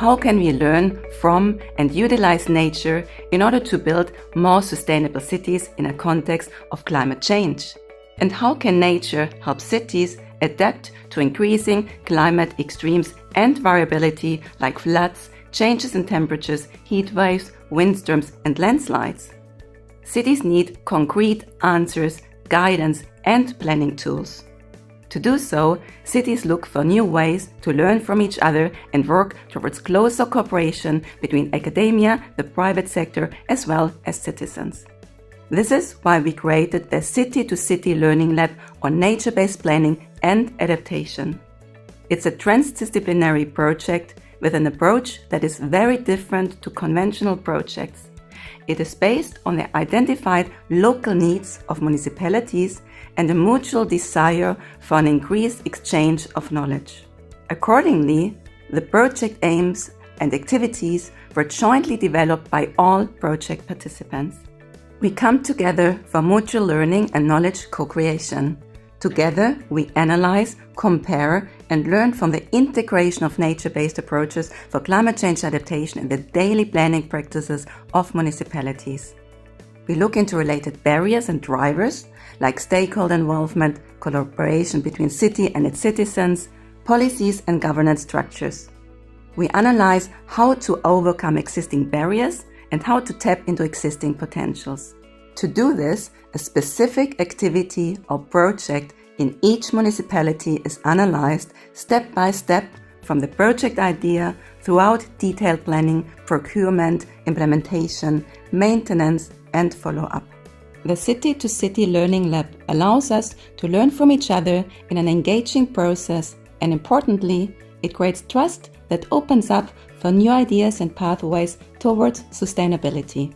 how can we learn from and utilize nature in order to build more sustainable cities in a context of climate change? And how can nature help cities adapt to increasing climate extremes and variability like floods, changes in temperatures, heat waves, windstorms, and landslides? Cities need concrete answers, guidance, and planning tools. To do so, cities look for new ways to learn from each other and work towards closer cooperation between academia, the private sector, as well as citizens. This is why we created the City-to-City Learning Lab on nature-based planning and adaptation. It's a transdisciplinary project with an approach that is very different to conventional projects. It is based on the identified local needs of municipalities and a mutual desire for an increased exchange of knowledge. Accordingly, the project aims and activities were jointly developed by all project participants. We come together for mutual learning and knowledge co-creation. Together, we analyze, compare, and learn from the integration of nature-based approaches for climate change adaptation in the daily planning practices of municipalities. We look into related barriers and drivers, like stakeholder involvement, collaboration between city and its citizens, policies and governance structures. We analyze how to overcome existing barriers and how to tap into existing potentials. To do this, a specific activity or project in each municipality is analyzed step by step from the project idea throughout detailed planning, procurement, implementation, maintenance, and follow-up. The City-to-City Learning Lab allows us to learn from each other in an engaging process, and importantly, it creates trust that opens up for new ideas and pathways towards sustainability.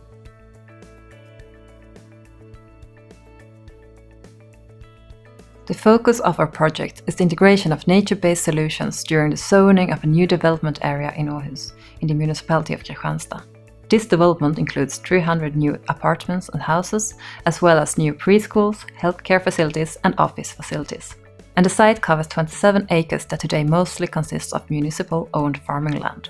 The focus of our project is the integration of nature-based solutions during the zoning of a new development area in Aarhus, in the municipality of Kristianstad. This development includes 300 new apartments and houses, as well as new preschools, healthcare facilities and office facilities. And the site covers 27 acres that today mostly consists of municipal-owned farming land.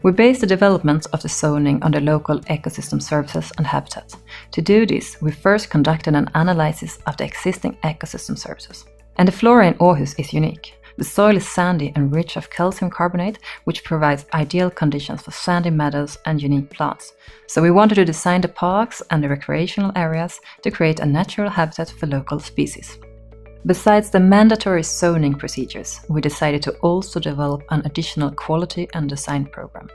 We base the development of the zoning on the local ecosystem services and habitat. To do this, we first conducted an analysis of the existing ecosystem services. And the flora in Aarhus is unique. The soil is sandy and rich of calcium carbonate, which provides ideal conditions for sandy meadows and unique plants. So we wanted to design the parks and the recreational areas to create a natural habitat for local species. Besides the mandatory zoning procedures, we decided to also develop an additional quality and design program,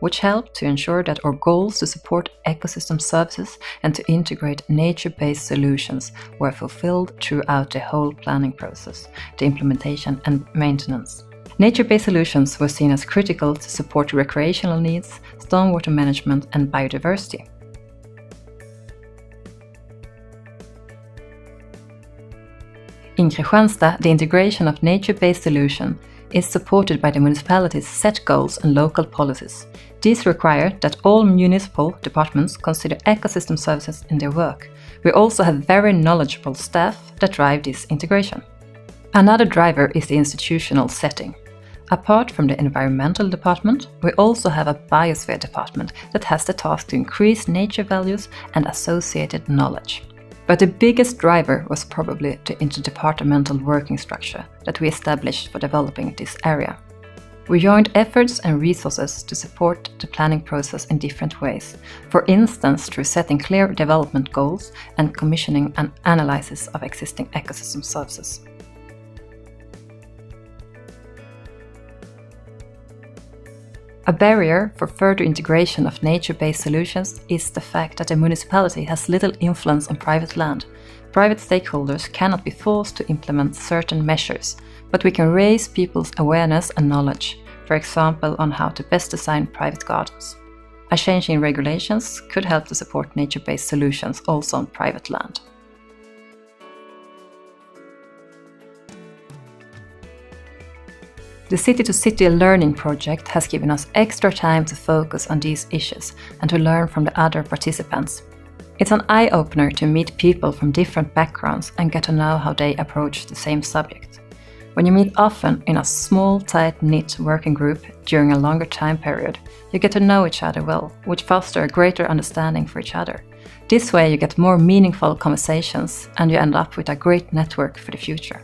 which helped to ensure that our goals to support ecosystem services and to integrate nature-based solutions were fulfilled throughout the whole planning process, the implementation and maintenance. Nature-based solutions were seen as critical to support recreational needs, stormwater management and biodiversity. In Kristianstad, the integration of nature-based solution is supported by the municipality's set goals and local policies. These require that all municipal departments consider ecosystem services in their work. We also have very knowledgeable staff that drive this integration. Another driver is the institutional setting. Apart from the environmental department, we also have a biosphere department that has the task to increase nature values and associated knowledge. But the biggest driver was probably the interdepartmental working structure that we established for developing this area. We joined efforts and resources to support the planning process in different ways, for instance through setting clear development goals and commissioning an analysis of existing ecosystem services. A barrier for further integration of nature-based solutions is the fact that the municipality has little influence on private land. Private stakeholders cannot be forced to implement certain measures, but we can raise people's awareness and knowledge, for example on how to best design private gardens. A change in regulations could help to support nature-based solutions also on private land. The City-to-City Learning project has given us extra time to focus on these issues and to learn from the other participants. It's an eye-opener to meet people from different backgrounds and get to know how they approach the same subject. When you meet often in a small, tight-knit working group during a longer time period, you get to know each other well, which fosters a greater understanding for each other. This way you get more meaningful conversations and you end up with a great network for the future.